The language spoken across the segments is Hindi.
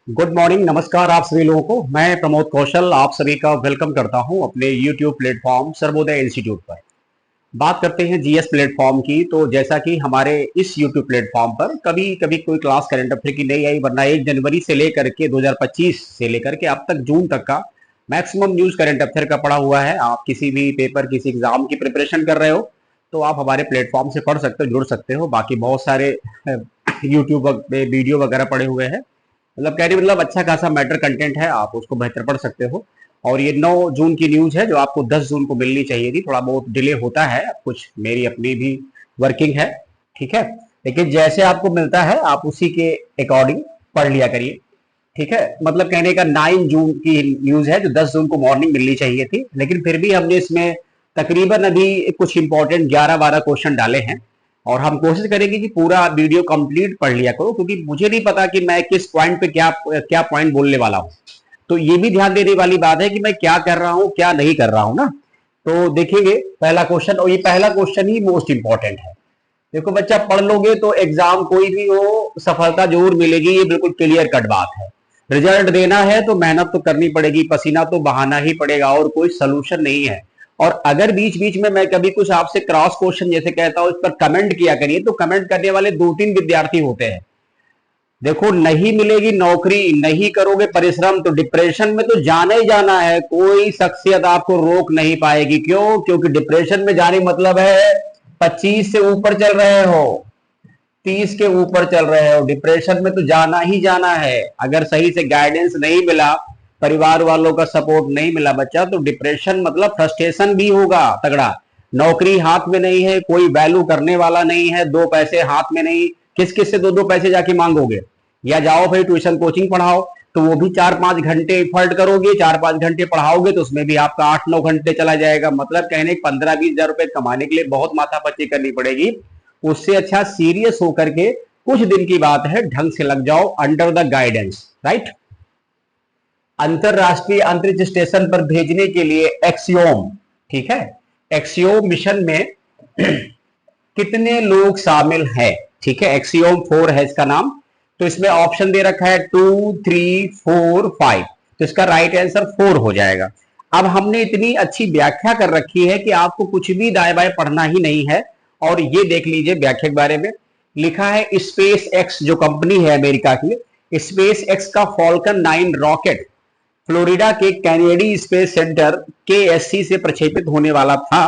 गुड मॉर्निंग, नमस्कार आप सभी लोगों को। मैं प्रमोद कौशल आप सभी का वेलकम करता हूं अपने यूट्यूब प्लेटफॉर्म सर्वोदय इंस्टीट्यूट पर। बात करते हैं जीएस प्लेटफॉर्म की। तो जैसा कि हमारे इस यूट्यूब प्लेटफॉर्म पर कभी कभी कोई क्लास करंट अफेयर की नहीं आई, वरना 1 जनवरी से लेकर के 2025 से लेकर के अब तक जून तक का मैक्सिमम न्यूज करंट अफेयर का पड़ा हुआ है। आप किसी भी पेपर, किसी एग्जाम की प्रिपरेशन कर रहे हो तो आप हमारे प्लेटफॉर्म से पढ़ सकते हो, जुड़ सकते हो। बाकी बहुत सारे यूट्यूब पे वीडियो वगैरह पड़े हुए हैं। मतलब अच्छा खासा मैटर कंटेंट है, आप उसको बेहतर पढ़ सकते हो। और ये 9 जून की न्यूज है जो आपको 10 जून को मिलनी चाहिए थी। थोड़ा बहुत डिले होता है, कुछ मेरी अपनी भी वर्किंग है, ठीक है। लेकिन जैसे आपको मिलता है आप उसी के अकॉर्डिंग पढ़ लिया करिए, ठीक है। मतलब कहने का 9 जून की न्यूज है जो 10 जून को मॉर्निंग मिलनी चाहिए थी, लेकिन फिर भी हमने इसमें तकरीबन अभी कुछ इंपॉर्टेंट 11-12 क्वेश्चन डाले हैं। और हम कोशिश करेंगे कि पूरा वीडियो कंप्लीट पढ़ लिया करो, क्योंकि मुझे नहीं पता कि मैं किस पॉइंट पे क्या क्या पॉइंट बोलने वाला हूं। तो ये भी ध्यान देने वाली बात है कि मैं क्या कर रहा हूं, क्या नहीं कर रहा हूं ना। तो देखेंगे पहला क्वेश्चन, और ये पहला क्वेश्चन ही मोस्ट इंपॉर्टेंट है। देखो बच्चा, पढ़ लोगे तो एग्जाम कोई भी हो सफलता जरूर मिलेगी, ये बिल्कुल क्लियर कट बात है। रिजल्ट देना है तो मेहनत तो करनी पड़ेगी, पसीना तो बहाना ही पड़ेगा, और कोई सोल्यूशन नहीं है। और अगर बीच बीच में मैं कभी कुछ आपसे क्रॉस क्वेश्चन जैसे कहता हूं, इस पर कमेंट किया करिए, तो कमेंट करने वाले 2-3 विद्यार्थी होते हैं। देखो, नहीं मिलेगी नौकरी, नहीं करोगे परिश्रम तो डिप्रेशन में तो जाना ही जाना है। कोई शख्सियत आपको रोक नहीं पाएगी। क्यों? क्योंकि डिप्रेशन में जाने मतलब है 25 से ऊपर चल रहे हो, 30 के ऊपर चल रहे हो, डिप्रेशन में तो जाना ही जाना है। अगर सही से गाइडेंस नहीं मिला, परिवार वालों का सपोर्ट नहीं मिला बच्चा, तो डिप्रेशन मतलब फ्रस्ट्रेशन भी होगा तगड़ा। नौकरी हाथ में नहीं है, कोई वैल्यू करने वाला नहीं है, 2 पैसे हाथ में नहीं, किस किस से 2-2 पैसे जाके मांगोगे? या जाओ भाई ट्यूशन कोचिंग पढ़ाओ, तो वो भी 4-5 घंटे एफर्ट करोगे, 4-5 घंटे पढ़ाओगे तो उसमें भी आपका 8-9 घंटे चला जाएगा। मतलब कहने 15-20 हजार रुपए कमाने के लिए बहुत माथापच्ची करनी पड़ेगी। उससे अच्छा सीरियस होकर के कुछ दिन की बात है, ढंग से लग जाओ अंडर द गाइडेंस, राइट। अंतरराष्ट्रीय अंतरिक्ष स्टेशन पर भेजने के लिए एक्सियोम, ठीक है, एक्सियोम मिशन में कितने लोग शामिल हैं? ठीक है, एक्सियोम 4 है इसका नाम। तो इसमें ऑप्शन दे रखा है 2, 3, 4, 5, तो इसका राइट आंसर 4 हो जाएगा। अब हमने इतनी अच्छी व्याख्या कर रखी है कि आपको कुछ भी दाएं बाएं पढ़ना ही नहीं है। और ये देख लीजिए व्याख्या के बारे में लिखा है, स्पेस एक्स जो कंपनी है अमेरिका की, स्पेस एक्स का फॉल्कन 9 रॉकेट फ्लोरिडा के कैनेडी स्पेस सेंटर केएससी से प्रक्षेपित होने वाला था।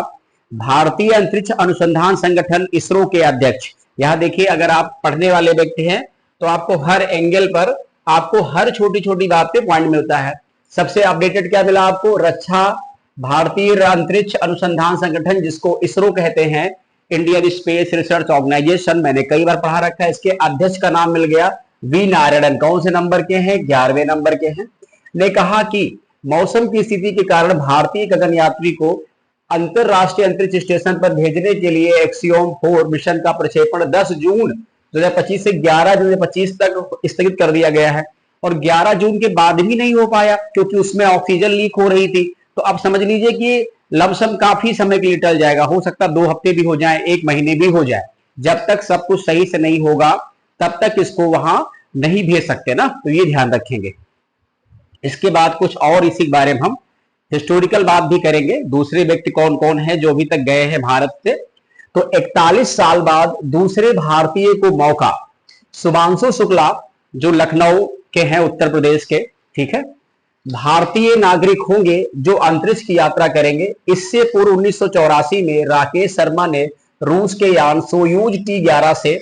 भारतीय अंतरिक्ष अनुसंधान संगठन इसरो के अध्यक्ष, यहां देखिए, अगर आप पढ़ने वाले व्यक्ति हैं तो आपको हर एंगल पर, आपको हर छोटी छोटी बात पे पॉइंट मिलता है। सबसे अपडेटेड क्या मिला आपको? रक्षा भारतीय अंतरिक्ष अनुसंधान संगठन, जिसको इसरो कहते हैं, इंडियन स्पेस रिसर्च ऑर्गेनाइजेशन, मैंने कई बार पढ़ा रखा है। इसके अध्यक्ष का नाम मिल गया वी नारायणन। कौन से नंबर के हैं? 11वें नंबर के हैं। ने कहा कि मौसम की स्थिति के कारण भारतीय गगनयात्री को अंतरराष्ट्रीय अंतरिक्ष स्टेशन पर भेजने के लिए एक्सियोम 4 मिशन का प्रक्षेपण 10 जून 2025 से 11 जून 2025 तक स्थगित कर दिया गया है। और 11 जून के बाद भी नहीं हो पाया क्योंकि उसमें ऑक्सीजन लीक हो रही थी। तो अब समझ लीजिए कि लमसम काफी समय के लिए टल जाएगा। हो सकता है 2 हफ्ते भी हो जाए, 1 महीने भी हो जाए। जब तक सब कुछ सही से नहीं होगा तब तक इसको वहां नहीं भेज सकते ना, तो ये ध्यान रखेंगे। इसके बाद कुछ और इसी के बारे में हम हिस्टोरिकल बात भी करेंगे। दूसरे व्यक्ति कौन कौन है जो अभी तक गए हैं भारत से? तो 41 साल बाद दूसरे भारतीय को मौका, शुभांशु शुक्ला जो लखनऊ के हैं, उत्तर प्रदेश के, ठीक है, भारतीय नागरिक होंगे जो अंतरिक्ष की यात्रा करेंगे। इससे पूर्व 1984 में राकेश शर्मा ने रूस के यान सोयूज T11 से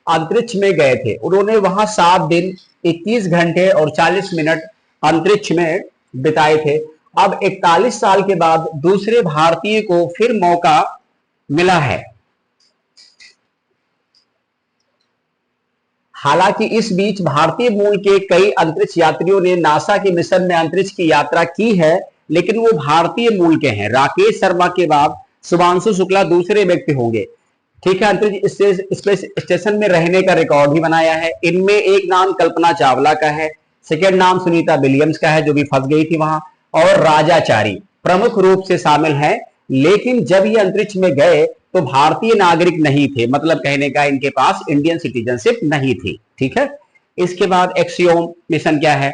अंतरिक्ष में गए थे। उन्होंने वहां 7 दिन 21 घंटे और 40 मिनट अंतरिक्ष में बिताए थे। अब 41 साल के बाद दूसरे भारतीय को फिर मौका मिला है। हालांकि इस बीच भारतीय मूल के कई अंतरिक्ष यात्रियों ने नासा के मिशन में अंतरिक्ष की यात्रा की है, लेकिन वो भारतीय मूल के हैं। राकेश शर्मा के बाद शुभांशु शुक्ला दूसरे व्यक्ति होंगे, ठीक है। अंतरिक्ष स्पेस स्टेशन में रहने का रिकॉर्ड भी बनाया है। इनमें एक नाम कल्पना चावला का है, सेकेंड नाम सुनीता विलियम्स का है जो भी फंस गई थी वहां, और राजाचारी प्रमुख रूप से शामिल हैं। लेकिन जब ये अंतरिक्ष में गए तो भारतीय नागरिक नहीं थे, मतलब कहने का इनके पास इंडियन सिटीजनशिप नहीं थी, ठीक है। इसके बाद एक्सियोम मिशन क्या है,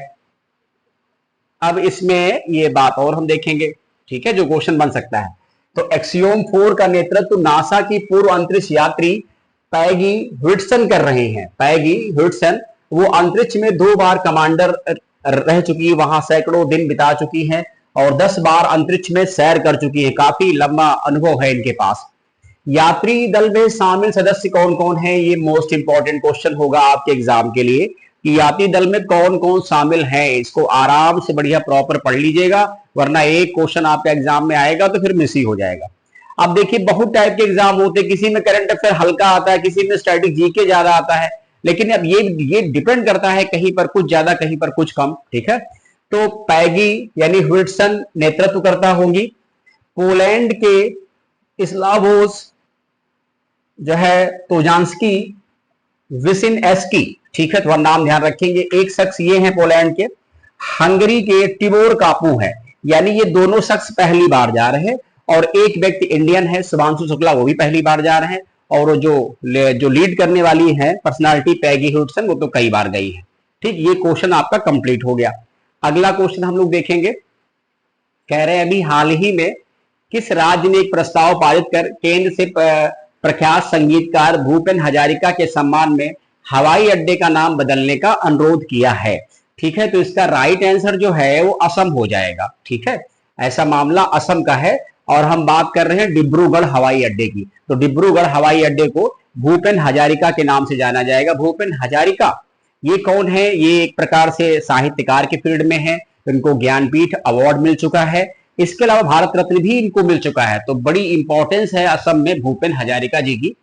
अब इसमें ये बात और हम देखेंगे, ठीक है, जो क्वेश्चन बन सकता है। तो एक्सियोम 4 का नेतृत्व नासा की पूर्व अंतरिक्ष यात्री पैगी व्हिटसन कर रहे हैं। पैगी व्हिटसन वो अंतरिक्ष में 2 बार कमांडर रह चुकी है, वहां सैकड़ों दिन बिता चुकी हैं और 10 बार अंतरिक्ष में सैर कर चुकी है। काफी लंबा अनुभव है इनके पास। यात्री दल में शामिल सदस्य कौन कौन है, ये मोस्ट इंपॉर्टेंट क्वेश्चन होगा आपके एग्जाम के लिए कि यात्री दल में कौन कौन शामिल है। इसको आराम से बढ़िया प्रॉपर पढ़ लीजिएगा, वरना एक क्वेश्चन आपका एग्जाम में आएगा तो फिर मिस ही हो जाएगा। अब देखिए बहुत टाइप के एग्जाम होते हैं, किसी में करंट अफेयर हल्का आता है, किसी में स्टैटिक जीके ज्यादा आता है, लेकिन अब ये डिपेंड करता है, कहीं पर कुछ ज्यादा कहीं पर कुछ कम, ठीक है। तो पैगी यानी व्हिटसन नेतृत्व करता होंगी। पोलैंड के स्लावोस जो है तोजांस्की विसिनएस्की, ठीक है, थोड़ा नाम ध्यान रखेंगे। एक शख्स ये है पोलैंड के। हंगरी के टिबोर कापू है, यानी ये दोनों शख्स पहली बार जा रहे हैं। और एक व्यक्ति इंडियन है शुभांशु शुक्ला, वो भी पहली बार जा रहे हैं। और जो लीड करने वाली है पर्सनालिटी पैगी व्हिटसन, वो तो कई बार गई है। ठीक, ये क्वेश्चन आपका कंप्लीट हो गया। अगला क्वेश्चन हम लोग देखेंगे। कह रहे हैं अभी हाल ही में किस राज्य ने एक प्रस्ताव पारित कर केंद्र से प्रख्यात संगीतकार भूपेन हजारिका के सम्मान में हवाई अड्डे का नाम बदलने का अनुरोध किया है। ठीक है, तो इसका राइट आंसर जो है वो असम हो जाएगा। ठीक है, ऐसा मामला असम का है और हम बात कर रहे हैं डिब्रूगढ़ हवाई अड्डे की। तो डिब्रूगढ़ हवाई अड्डे को भूपेन हजारिका के नाम से जाना जाएगा। भूपेन हजारिका ये कौन है, ये एक प्रकार से साहित्यकार के फील्ड में है, इनको ज्ञानपीठ अवार्ड मिल चुका है। इसके अलावा भारत रत्न भी इनको मिल चुका है। तो बड़ी इंपॉर्टेंस है असम में भूपेन हजारिका जी की।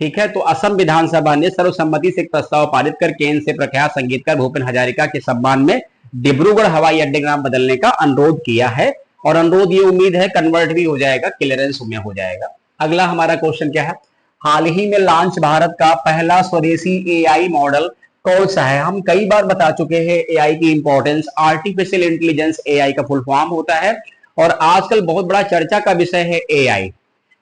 ठीक है, तो असम विधानसभा ने सर्वसम्मति से एक प्रस्ताव पारित कर केंद्र से प्रख्यात संगीतकार भूपेन हजारिका के सम्मान में डिब्रूगढ़ हवाई अड्डे का नाम बदलने का अनुरोध किया है। और अनुरोध ये उम्मीद है कन्वर्ट भी हो जाएगा, क्लियरेंस में हो जाएगा। अगला हमारा क्वेश्चन क्या है, हाल ही में लॉन्च भारत का पहला स्वदेशी एआई मॉडल कौन सा है। हम कई बार बता चुके हैं एआई की इंपॉर्टेंस। आर्टिफिशियल इंटेलिजेंस एआई का फुल फॉर्म होता है और आजकल बहुत बड़ा चर्चा का विषय है एआई।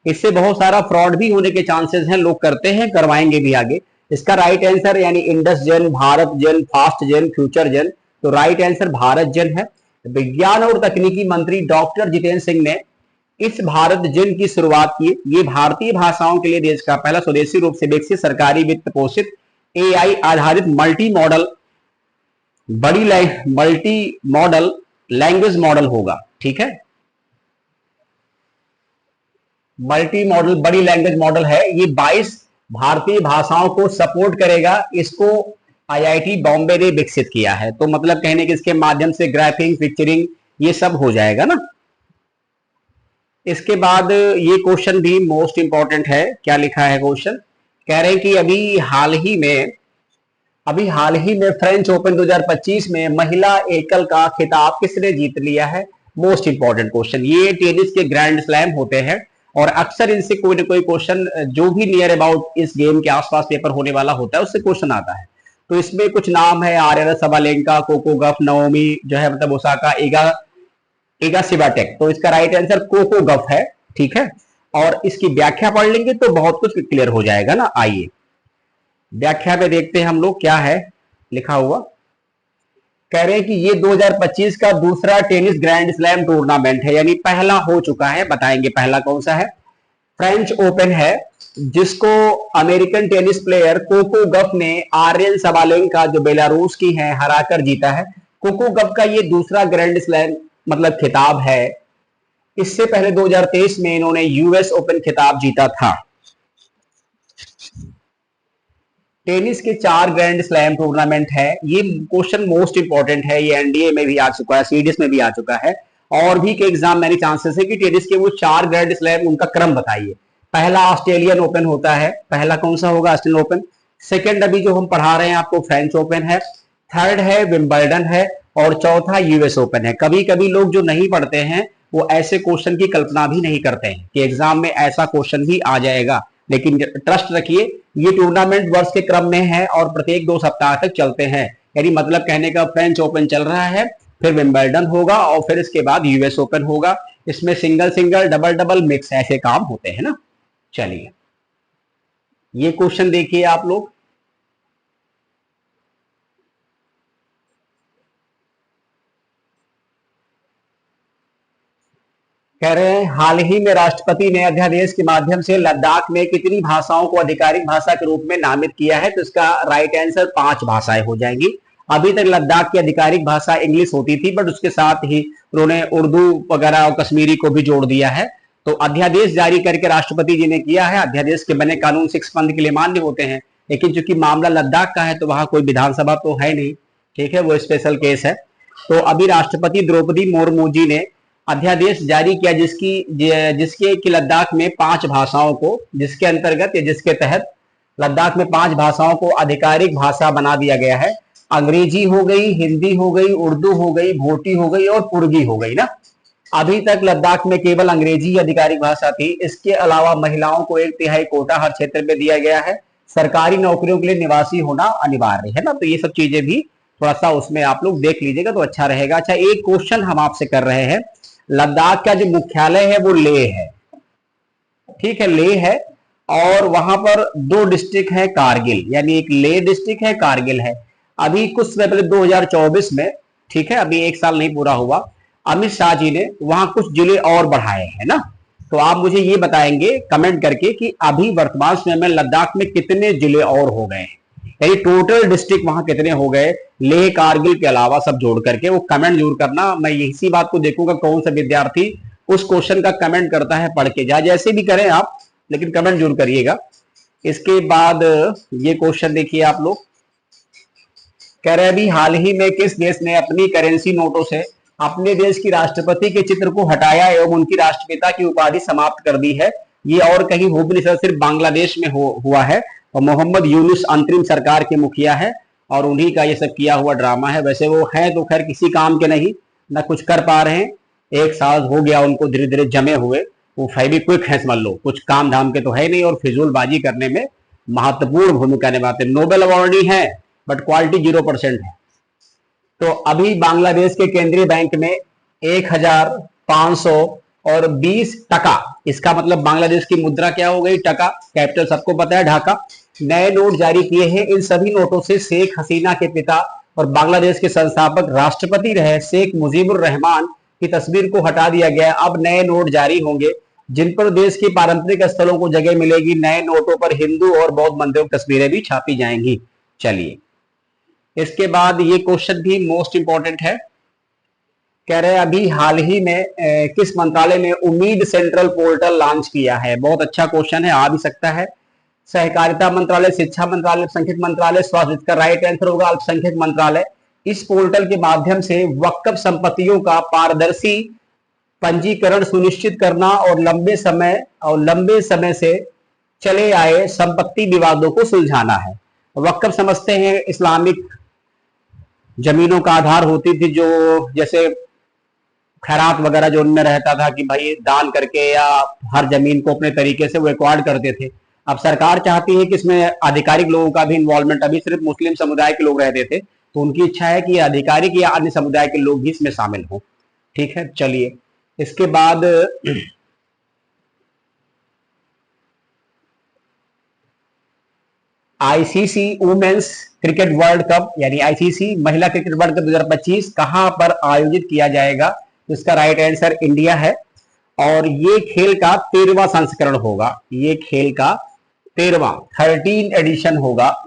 इससे बहुत सारा फ्रॉड भी होने के चांसेस हैं, लोग करते हैं, करवाएंगे भी आगे। इसका राइट आंसर यानी इंडस जेन, भारत जेन, फास्ट जेन, फ्यूचर जेन। तो राइट आंसर भारत जेन है। विज्ञान और तकनीकी मंत्री डॉक्टर जितेंद्र सिंह ने इस भारत जेन की शुरुआत की। ये भारतीय भाषाओं के लिए देश का पहला स्वदेशी रूप से विकसित सरकारी वित्त पोषित एआई आधारित मल्टी मॉडल लैंग्वेज मॉडल होगा। ठीक है, मल्टी मॉडल बड़ी लैंग्वेज मॉडल है। ये 22 भारतीय भाषाओं को सपोर्ट करेगा। इसको आईआईटी बॉम्बे ने विकसित किया है। तो मतलब कहने के इसके माध्यम से ग्राफिंग, पिक्चरिंग ये सब हो जाएगा ना। इसके बाद ये क्वेश्चन भी मोस्ट इंपॉर्टेंट है। क्या लिखा है क्वेश्चन, कह रहे हैं कि अभी हाल ही में फ्रेंच ओपन 2025 में महिला एकल का खिताब किसने जीत लिया है। Most important question. ये टेनिस के ग्रैंड स्लैम होते हैं और अक्सर इनसे कोई ना कोई क्वेश्चन जो भी नियर अबाउट इस गेम के आसपास पेपर होने वाला होता है उससे क्वेश्चन आता है। तो इसमें कुछ नाम है, आर्यना सबालेंका, कोको गफ, नवोमी जो है मतलब ओसाका, इगा सिवाटेक। तो इसका राइट आंसर कोको गफ है। ठीक है, और इसकी व्याख्या पढ़ लेंगे तो बहुत कुछ क्लियर हो जाएगा ना। आइए व्याख्या में देखते हैं हम लोग क्या है लिखा हुआ। कह रहे हैं कि ये 2025 का दूसरा टेनिस ग्रैंड स्लैम टूर्नामेंट है, यानी पहला हो चुका है। बताएंगे पहला कौन सा है। फ्रेंच ओपन है जिसको अमेरिकन टेनिस प्लेयर कोको गफ ने आर्यन सबालेंका जो बेलारूस की है हराकर जीता है। कोको गफ का ये दूसरा ग्रैंड स्लैम मतलब खिताब है। इससे पहले 2023 में इन्होंने यूएस ओपन खिताब जीता था। टेनिस के 4 ग्रैंड स्लैम टूर्नामेंट है। ये क्वेश्चन मोस्ट इंपॉर्टेंट है। ये एनडीए में भी आ चुका है, सीडीएस में भी आ चुका है और भी के एग्जाम मैंने चांसेस है कि टेनिस के वो 4 ग्रैंड स्लैम उनका क्रम बताइए। पहला ऑस्ट्रेलियन ओपन होता है, पहला कौन सा होगा, ऑस्ट्रेलियन ओपन। सेकंड अभी जो हम पढ़ा रहे हैं आपको फ्रेंच ओपन है। थर्ड है विंबलडन है और चौथा यूएस ओपन है। कभी कभी लोग जो नहीं पढ़ते हैं वो ऐसे क्वेश्चन की कल्पना भी नहीं करते हैं कि एग्जाम में ऐसा क्वेश्चन भी आ जाएगा, लेकिन ट्रस्ट रखिए ये टूर्नामेंट वर्ष के क्रम में है और प्रत्येक 2 सप्ताह तक चलते हैं। यानी मतलब कहने का फ्रेंच ओपन चल रहा है, फिर विंबलडन होगा और फिर इसके बाद यूएस ओपन होगा। इसमें single single, double double, mix ऐसे काम होते हैं ना। चलिए ये क्वेश्चन देखिए आप लोग। कह रहे हैं हाल ही में राष्ट्रपति ने अध्यादेश के माध्यम से लद्दाख में कितनी भाषाओं को आधिकारिक भाषा के रूप में नामित किया है? तो इसका राइट आंसर 5 भाषाएं हो जाएंगी। अभी तक लद्दाख की आधिकारिक भाषा इंग्लिश होती थी, बट उसके साथ ही उन्होंने उर्दू वगैरह और कश्मीरी को भी जोड़ दिया है। तो अध्यादेश जारी करके राष्ट्रपति जी ने किया है। अध्यादेश के बने कानून 6 मंथ के लिए मान्य होते हैं, लेकिन चूंकि मामला लद्दाख का है तो वहां कोई विधानसभा तो है नहीं, ठीक है, वो स्पेशल केस है। तो अभी राष्ट्रपति द्रौपदी मुर्मू जी ने अध्यादेश जारी किया जिसके कि लद्दाख में 5 भाषाओं को, जिसके अंतर्गत या जिसके तहत लद्दाख में 5 भाषाओं को आधिकारिक भाषा बना दिया गया है। अंग्रेजी हो गई, हिंदी हो गई, उर्दू हो गई, भोटी हो गई और पुर्गी हो गई ना। अभी तक लद्दाख में केवल अंग्रेजी आधिकारिक भाषा थी। इसके अलावा महिलाओं को 1/3 कोटा हर क्षेत्र में दिया गया है। सरकारी नौकरियों के लिए निवासी होना अनिवार्य है ना। तो ये सब चीजें भी थोड़ा सा उसमें आप लोग देख लीजिएगा तो अच्छा रहेगा। अच्छा, एक क्वेश्चन हम आपसे कर रहे हैं। लद्दाख का जो मुख्यालय है वो लेह है, ठीक है, लेह है। और वहां पर 2 डिस्ट्रिक्ट है, कारगिल, यानी एक लेह डिस्ट्रिक्ट है, कारगिल है। अभी कुछ समय पहले 2024 में, ठीक है, अभी 1 साल नहीं पूरा हुआ, अमित शाह जी ने वहां कुछ जिले और बढ़ाए हैं ना। तो आप मुझे ये बताएंगे कमेंट करके कि अभी वर्तमान समय में लद्दाख में कितने जिले और हो गए हैं, यानी टोटल डिस्ट्रिक्ट वहां कितने हो गए लेह कारगिल के अलावा सब जोड़ करके। वो कमेंट जरूर करना। मैं इसी बात को देखूंगा कौन सा विद्यार्थी उस क्वेश्चन का कमेंट करता है पढ़ के, जैसे भी करें आप, लेकिन कमेंट जरूर करिएगा। इसके बाद ये क्वेश्चन देखिए आप लोग, कह रहे अभी हाल ही में किस देश ने अपनी करेंसी नोटों से अपने देश की राष्ट्रपति के चित्र को हटाया एवं उनकी राष्ट्रपिता की उपाधि समाप्त कर दी है? ये और कहीं हो भी नहीं सकता, सिर्फ बांग्लादेश में हुआ है। और मोहम्मद यूनुस अंतरिम सरकार के मुखिया है और उन्हीं का ये सब किया हुआ ड्रामा है। वैसे वो है तो खैर किसी काम के नहीं, ना कुछ कर पा रहे हैं। 1 साल हो गया उनको धीरे धीरे जमे हुए। वो फेविक्विक है समझ लो, कुछ काम धाम के तो है नहीं और फिजूलबाजी करने में महत्वपूर्ण भूमिका निभाते। नोबेल अवार्डी है बट क्वालिटी 0% है। तो अभी बांग्लादेश के केंद्रीय बैंक में 1520 टका, इसका मतलब बांग्लादेश की मुद्रा क्या हो गई? टका। कैपिटल सबको पता है, ढाका। नए नोट जारी किए हैं। इन सभी नोटों से शेख हसीना के पिता और बांग्लादेश के संस्थापक राष्ट्रपति रहे शेख मुजीबुर रहमान की तस्वीर को हटा दिया गया। अब नए नोट जारी होंगे जिन पर देश के पारंपरिक स्थलों को जगह मिलेगी। नए नोटों पर हिंदू और बौद्ध मंदिरों की तस्वीरें भी छापी जाएंगी। चलिए, इसके बाद ये क्वेश्चन भी मोस्ट इंपॉर्टेंट है। कह रहे हैं अभी हाल ही में किस मंत्रालय ने उम्मीद सेंट्रल पोर्टल लॉन्च किया है? बहुत अच्छा क्वेश्चन है, आ भी सकता है। सहकारिता मंत्रालय, शिक्षा मंत्रालय, अल्पसंख्यक मंत्रालय, स्वास्थ्य। इसका राइट आंसर होगा अल्पसंख्यक मंत्रालय। इस पोर्टल के माध्यम से वक्फ संपत्तियों का पारदर्शी पंजीकरण सुनिश्चित करना और लंबे समय से चले आए संपत्ति विवादों को सुलझाना है। वक्फ समझते हैं इस्लामिक जमीनों का आधार होती थी, जो जैसे खैरात वगैरह जो उनमें रहता था कि भाई दान करके या हर जमीन को अपने तरीके से वो एक्वायर्ड करते थे। अब सरकार चाहती है कि इसमें आधिकारिक लोगों का भी इन्वॉल्वमेंट, अभी सिर्फ मुस्लिम समुदाय के लोग रहते थे, तो उनकी इच्छा है कि आधिकारिक या अन्य समुदाय के लोग भी इसमें शामिल हों। ठीक है, चलिए इसके बाद ICC women's cricket world cup यानी आईसीसी महिला क्रिकेट वर्ल्ड कप 2025 कहां पर आयोजित किया जाएगा? तो इसका राइट आंसर इंडिया है और ये खेल का 13वां संस्करण होगा। ये खेल का 13 एडिशन होगा,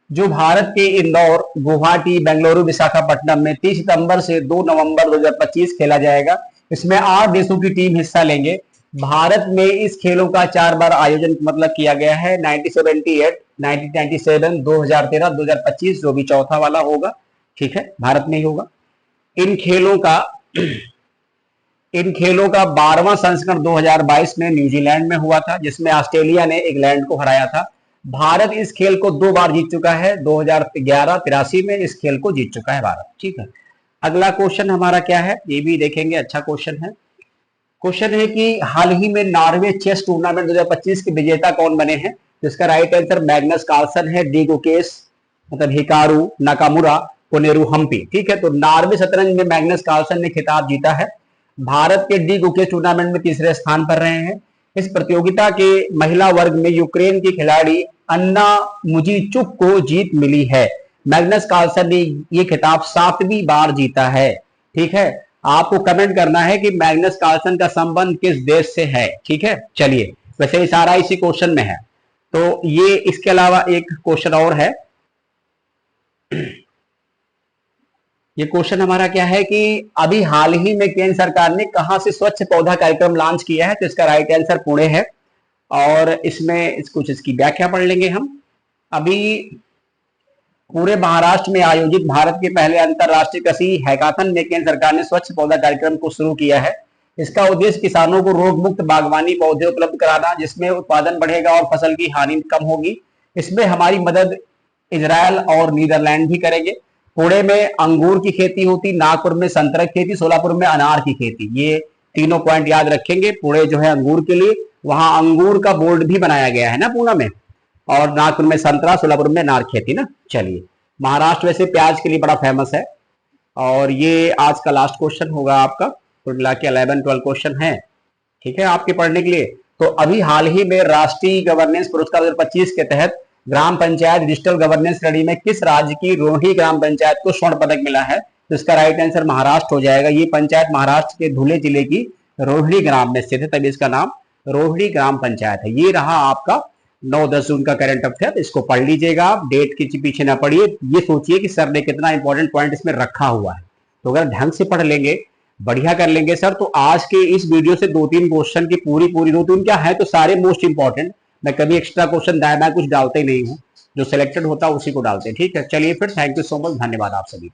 जो भारत के इंदौर, गुवाहाटी, बेंगलुरु, विशाखापट्टनम में 30 सितंबर से 2 नवंबर 2025 खेला जाएगा। इसमें 8 देशों की टीम हिस्सा लेंगे। भारत में इस खेलों का 4 बार आयोजन मतलब किया गया है, 1978, 1997, 2013, 2025 जो भी चौथा वाला होगा, ठीक है, भारत में ही होगा। इन खेलों का 12वां संस्करण 2022 में न्यूजीलैंड में हुआ था, जिसमें ऑस्ट्रेलिया ने इंग्लैंड को हराया था। भारत इस खेल को 2 बार जीत चुका है, 2011, 83 में इस खेल को जीत चुका है भारत। ठीक है, अगला क्वेश्चन हमारा क्या है ये भी देखेंगे, अच्छा क्वेश्चन है। क्वेश्चन है कि हाल ही में नॉर्वे चेस टूर्नामेंट 2025 के विजेता कौन बने हैं? जिसका राइट आंसर मैग्नस कार्लसन है, डी गुकेश मतलब हिकारू नाकामुरा, कोनेरू हम्पी। ठीक है, तो नॉर्वे शतरंज में मैग्नस कार्लसन ने खिताब जीता है। भारत के डी गुकेश टूर्नामेंट में तीसरे स्थान पर रहे हैं। इस प्रतियोगिता के महिला वर्ग में यूक्रेन की खिलाड़ी अन्ना मुजीचुक को जीत मिली है। मैग्नस कार्लसन ने ये खिताब 7वीं बार जीता है। ठीक है, आपको कमेंट करना है कि मैग्नस कार्लसन का संबंध किस देश से है। ठीक है, चलिए, वैसे ये सारा इसी क्वेश्चन में है। तो ये इसके अलावा एक क्वेश्चन और है। ये क्वेश्चन हमारा क्या है कि अभी हाल ही में केंद्र सरकार ने कहां से स्वच्छ पौधा कार्यक्रम लॉन्च किया है, तो इसका राइट आंसर पुणे है। और इसमें कुछ इसकी व्याख्या पढ़ लेंगे हम। अभी पूरे महाराष्ट्र में आयोजित भारत के पहले अंतरराष्ट्रीय कृषि हैकाथन में केंद्र सरकार ने स्वच्छ पौधा कार्यक्रम को शुरू किया है। इसका उद्देश्य किसानों को रोग मुक्त बागवानी पौधे उपलब्ध कराना, जिसमें उत्पादन बढ़ेगा और फसल की हानि कम होगी। इसमें हमारी मदद इजराइल और नीदरलैंड भी करेंगे। पुणे में अंगूर की खेती होती, नागपुर में संतरा की खेती, सोलापुर में अनार की खेती। ये तीनों पॉइंट याद रखेंगे। पुणे जो है अंगूर के लिए, वहां अंगूर का बोर्ड भी बनाया गया है ना पुणे में, और नागपुर में संतरा, सोलापुर में अनार खेती ना। चलिए, महाराष्ट्र वैसे प्याज के लिए बड़ा फेमस है। और ये आज का लास्ट क्वेश्चन होगा आपका, कुल मिला के 11-12 क्वेश्चन है, ठीक है, आपके पढ़ने के लिए। तो अभी हाल ही में राष्ट्रीय गवर्नेंस पुरस्कार 2025 के तहत ग्राम पंचायत डिजिटल गवर्नेंस श्रेणी में किस राज्य की रोहिणी ग्राम पंचायत को स्वर्ण पदक मिला है, तो इसका राइट आंसर महाराष्ट्र हो जाएगा। ये पंचायत महाराष्ट्र के धुले जिले की रोहिणी ग्राम में स्थित है, तभी इसका नाम रोहिणी ग्राम पंचायत है। ये रहा आपका 9-10 जून का करंट अफेयर। इसको पढ़ लीजिएगा आप, डेट के पीछे ना पढ़िए, ये सोचिए कि सर ने कितना इंपॉर्टेंट पॉइंट इसमें रखा हुआ है। तो अगर ढंग से पढ़ लेंगे, बढ़िया कर लेंगे सर, तो आज के इस वीडियो से 2-3 क्वेश्चन की पूरी 2-3 क्या है तो सारे मोस्ट इंपॉर्टेंट। मैं कभी एक्स्ट्रा क्वेश्चन दाएं बाएं कुछ डालते ही नहीं हूँ, जो सिलेक्टेड होता है उसी को डालते हैं। ठीक है, चलिए फिर, थैंक यू सो मच, धन्यवाद आप सभी को।